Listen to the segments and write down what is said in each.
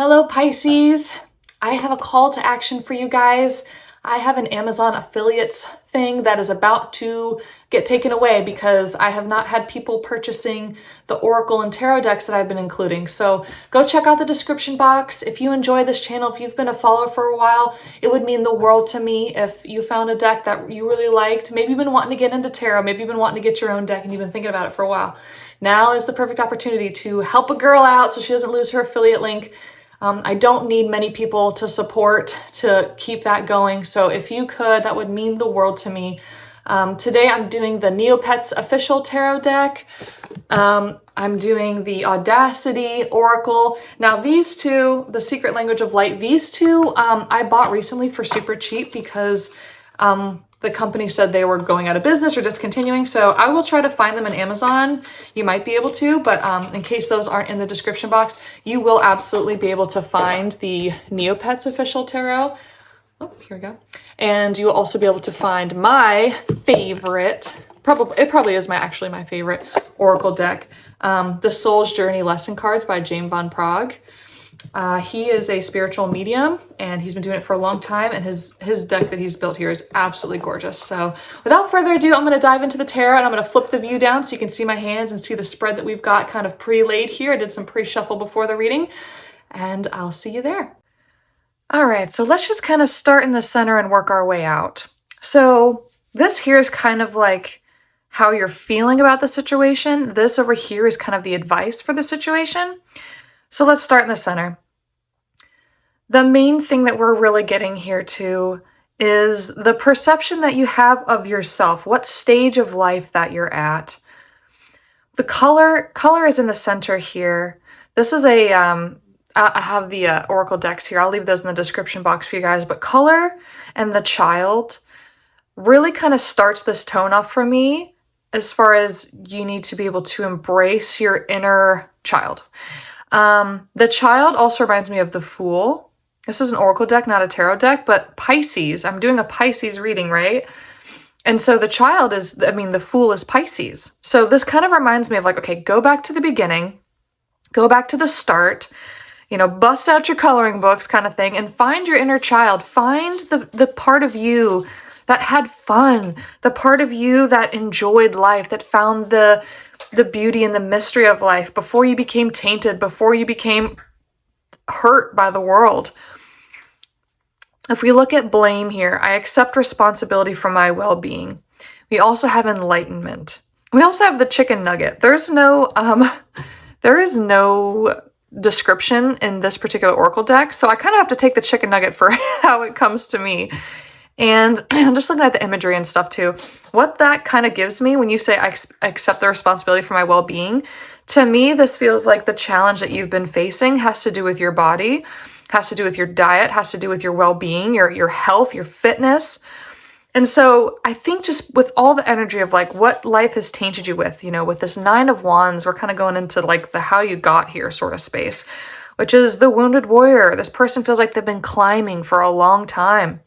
Hello, Pisces. I have a call to action for you guys. I have an Amazon affiliates thing that is about to get taken away because I have not had people purchasing the Oracle and Tarot decks that I've been including. So go check out the description box. If you enjoy this channel, if you've been a follower for a while, it would mean the world to me if you found a deck that you really liked. Maybe you've been wanting to get into tarot. Maybe you've been wanting to get your own deck and you've been thinking about it for a while. Now is the perfect opportunity to help a girl out so she doesn't lose her affiliate link. I don't need many people to support to keep that going. So if you could, that would mean the world to me. Today I'm doing the Neopets official tarot deck. I'm doing the Audacity Oracle. Now these two, the Secret Language of Light, these two I bought recently for super cheap because the company said they were going out of business or discontinuing. So I will try to find them on Amazon. You might be able to, but in case those aren't in the description box, you will absolutely be able to find the Neopets official tarot. Oh, here we go. And you will also be able to find my favorite, it probably is actually my favorite Oracle deck, the Soul's Journey Lesson Cards by James von Praagh. He is a spiritual medium and he's been doing it for a long time, and his deck that he's built here is absolutely gorgeous. So without further ado, I'm going to dive into the tarot and I'm going to flip the view down so you can see my hands and see the spread that we've got kind of pre-laid here. I did some pre-shuffle before the reading and I'll see you there. All right, so let's just kind of start in the center and work our way out. So this here is kind of like how you're feeling about the situation. This over here is kind of the advice for the situation. So let's start in the center. The main thing that we're really getting here to is the perception that you have of yourself, what stage of life that you're at. The color is in the center here. This is a, I have the Oracle decks here. I'll leave those in the description box for you guys, but color and the child really kind of starts this tone off for me as far as you need to be able to embrace your inner child. The child also reminds me of the Fool. This is an Oracle deck, not a tarot deck, but Pisces. I'm doing a Pisces reading, right? And so the child is, the Fool is Pisces. So this kind of reminds me of like, okay, go back to the beginning, go back to the start, bust out your coloring books kind of thing and find your inner child. Find the part of you that had fun, the part of you that enjoyed life, that found the beauty and the mystery of life before you became tainted, before you became hurt by the world. If we look at blame here, I accept responsibility for my well-being. We also have enlightenment. We also have the chicken nugget. There is no description in this particular Oracle deck, so I kind of have to take the chicken nugget for how it comes to me. And I'm just looking at the imagery and stuff too. What that kind of gives me when you say I accept the responsibility for my well-being, to me, this feels like the challenge that you've been facing has to do with your body, has to do with your diet, has to do with your well-being, your health, your fitness. And so I think just with all the energy of like what life has tainted you with, with this 9 of Wands, we're kind of going into like the how you got here sort of space, which is the wounded warrior. This person feels like they've been climbing for a long time.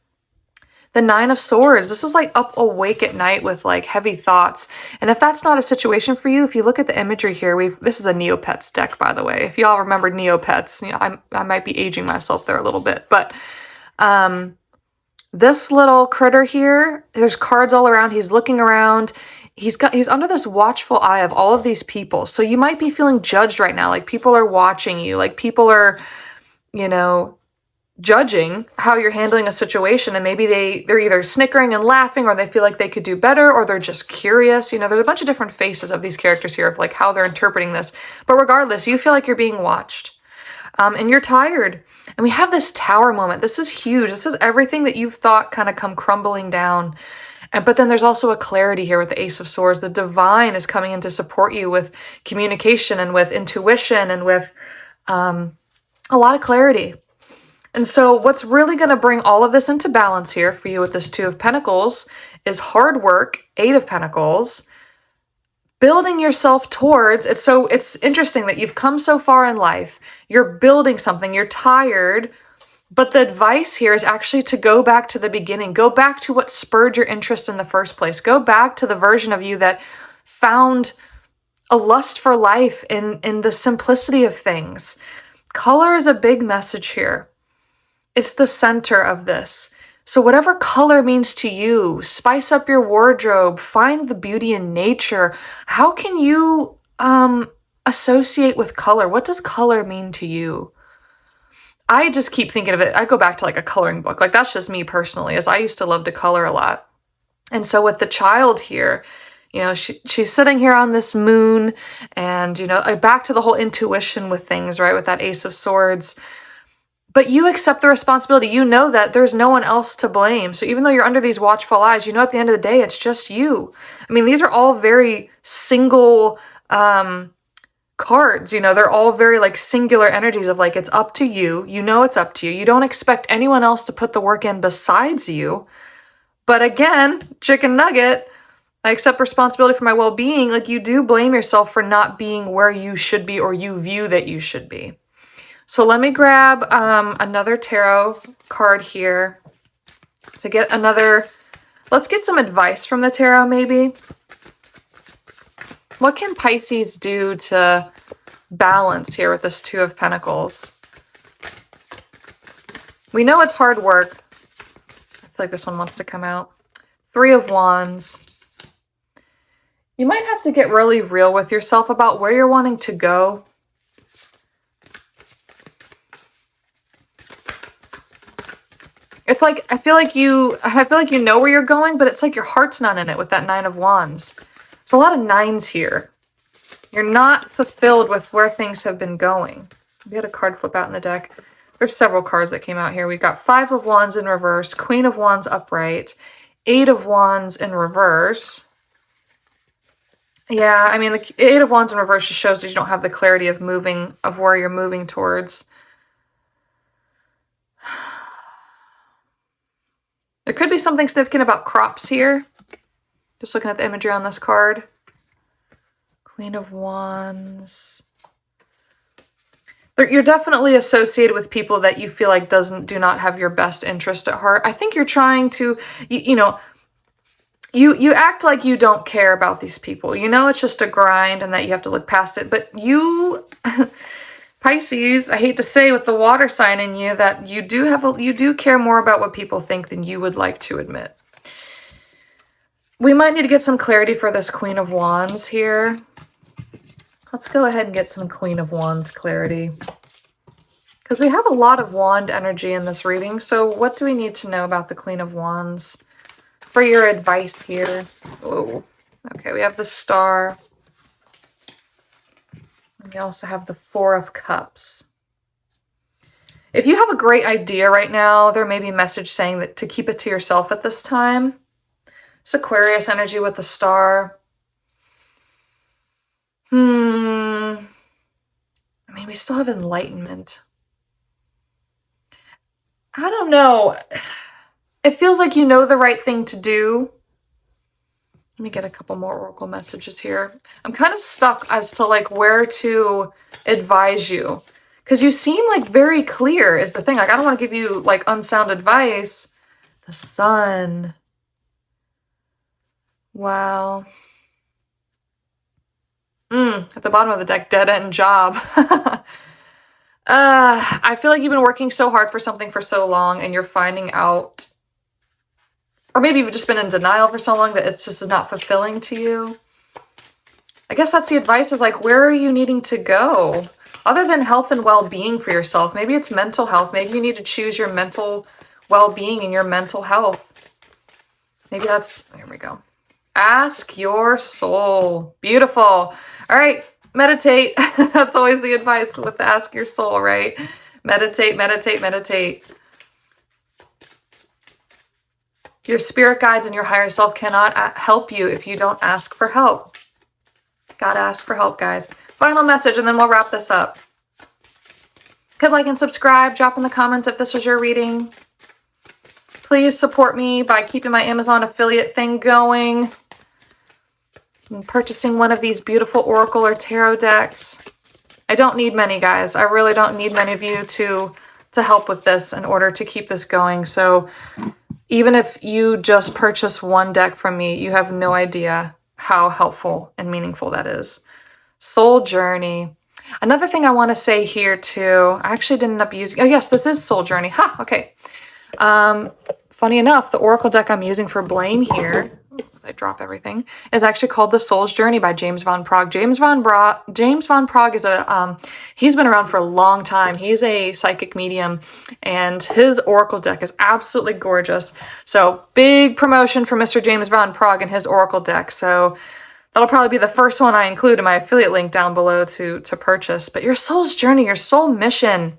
The 9 of Swords, this is like up awake at night with like heavy thoughts. And if that's not a situation for you, if you look at the imagery here, this is a Neopets deck, by the way. If y'all remember Neopets, I might be aging myself there a little bit, but this little critter here, there's cards all around. He's looking around. He's under this watchful eye of all of these people. So you might be feeling judged right now. Like people are watching you, like people are, judging how you're handling a situation, and maybe they're either snickering and laughing, or they feel like they could do better, or they're just curious. There's a bunch of different faces of these characters here of like how they're interpreting this. But regardless, you feel like you're being watched. And you're tired. And we have this tower moment. This is huge. This is everything that you've thought kind of come crumbling down. But then there's also a clarity here with the Ace of Swords. The divine is coming in to support you with communication and with intuition and with a lot of clarity. And so what's really going to bring all of this into balance here for you with this 2 of Pentacles is hard work, 8 of Pentacles, building yourself towards it. So it's interesting that you've come so far in life, you're building something, you're tired, but the advice here is actually to go back to the beginning, go back to what spurred your interest in the first place, go back to the version of you that found a lust for life in the simplicity of things. Color is a big message here. It's the center of this. So whatever color means to you, spice up your wardrobe, find the beauty in nature. How can you associate with color? What does color mean to you? I just keep thinking of it. I go back to like a coloring book. Like that's just me personally, as I used to love to color a lot. And so with the child here, you know, she's sitting here on this moon and, you know, back to the whole intuition with things, right? With that Ace of Swords. But you accept the responsibility. You know that there's no one else to blame. So even though you're under these watchful eyes, you know at the end of the day, it's just you. I mean, these are all very single cards. You know, they're all very like singular energies of like, it's up to you. You know it's up to you. You don't expect anyone else to put the work in besides you. But again, chicken nugget, I accept responsibility for my well-being. Like you do blame yourself for not being where you should be or you view that you should be. So let me grab another tarot card here to get another, let's get some advice from the tarot maybe. What can Pisces do to balance here with this Two of Pentacles? We know it's hard work. I feel like this one wants to come out. Three of Wands. You might have to get really real with yourself about where you're wanting to go. It's like, I feel like you know where you're going, but it's like your heart's not in it with that Nine of Wands. There's a lot of nines here. You're not fulfilled with where things have been going. We had a card flip out in the deck. There's several cards that came out here. We've got Five of Wands in reverse, Queen of Wands upright, Eight of Wands in reverse. Yeah, I mean, the Eight of Wands in reverse just shows that you don't have the clarity of moving, of where you're moving towards. There could be something significant about crops here. Just looking at the imagery on this card. Queen of Wands. You're definitely associated with people that you feel like do not have your best interest at heart. I think you're trying to, you know, you act like you don't care about these people. You know it's just a grind and that you have to look past it. But you, Pisces, I hate to say with the water sign in you that you do care more about what people think than you would like to admit. We might need to get some clarity for this Queen of Wands here. Let's go ahead and get some Queen of Wands clarity. Because we have a lot of wand energy in this reading. So what do we need to know about the Queen of Wands for your advice here? Oh, okay, we have the Star. And we also have the Four of Cups. If you have a great idea right now, there may be a message saying that to keep it to yourself at this time. It's Aquarius energy with the Star. I mean, we still have enlightenment. I don't know. It feels like you know the right thing to do. Let me get a couple more oracle messages here. I'm kind of stuck as to like where to advise you. Because you seem like very clear is the thing. Like I don't want to give you like unsound advice. The Sun. Wow. At the bottom of the deck, dead end job. I feel like you've been working so hard for something for so long and you're finding out, or maybe you've just been in denial for so long that it's just not fulfilling to you. I guess that's the advice of like, where are you needing to go? Other than health and well-being for yourself. Maybe it's mental health. Maybe you need to choose your mental well-being and your mental health. Maybe that's, here we go. Ask your soul. Beautiful. All right, meditate. That's always the advice with the ask your soul, right? Meditate, meditate, meditate. Your spirit guides and your higher self cannot help you if you don't ask for help. Gotta ask for help, guys. Final message, and then we'll wrap this up. Hit like and subscribe. Drop in the comments if this was your reading. Please support me by keeping my Amazon affiliate thing going. And purchasing one of these beautiful oracle or tarot decks. I don't need many, guys. I really don't need many of you to help with this in order to keep this going. So even if you just purchase one deck from me, you have no idea how helpful and meaningful that is. Soul Journey. Another thing I want to say here too, I actually didn't end up using, oh yes, this is Soul Journey. Ha, okay. Funny enough, the Oracle deck I'm using for blame here, as I drop everything, is actually called The Soul's Journey by James Van Praagh. James Van Praagh is a, he's been around for a long time. He's a psychic medium, and his Oracle deck is absolutely gorgeous. So big promotion for Mr. James Van Praagh and his Oracle deck. So that'll probably be the first one I include in my affiliate link down below to purchase. But your soul's journey, your soul mission,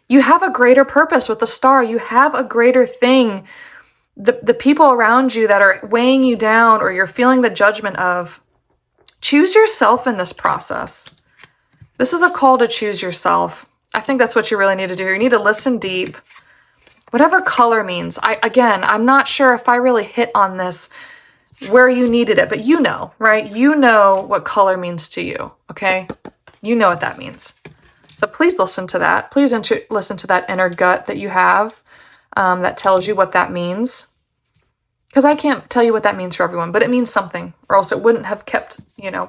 you have a greater purpose with the star. You have a greater thing. The people around you that are weighing you down or you're feeling the judgment of, choose yourself in this process. This is a call to choose yourself. I think that's what you really need to do. You need to listen deep. Whatever color means. Again, I'm not sure if I really hit on this where you needed it, but you know, right? You know what color means to you, okay? You know what that means. So please listen to that. Please listen to that inner gut that you have that tells you what that means. Because I can't tell you what that means for everyone, but it means something, or else it wouldn't have kept, you know,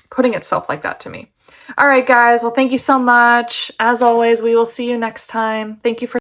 putting itself like that to me. All right, guys. Well, thank you so much. As always, we will see you next time. Thank you for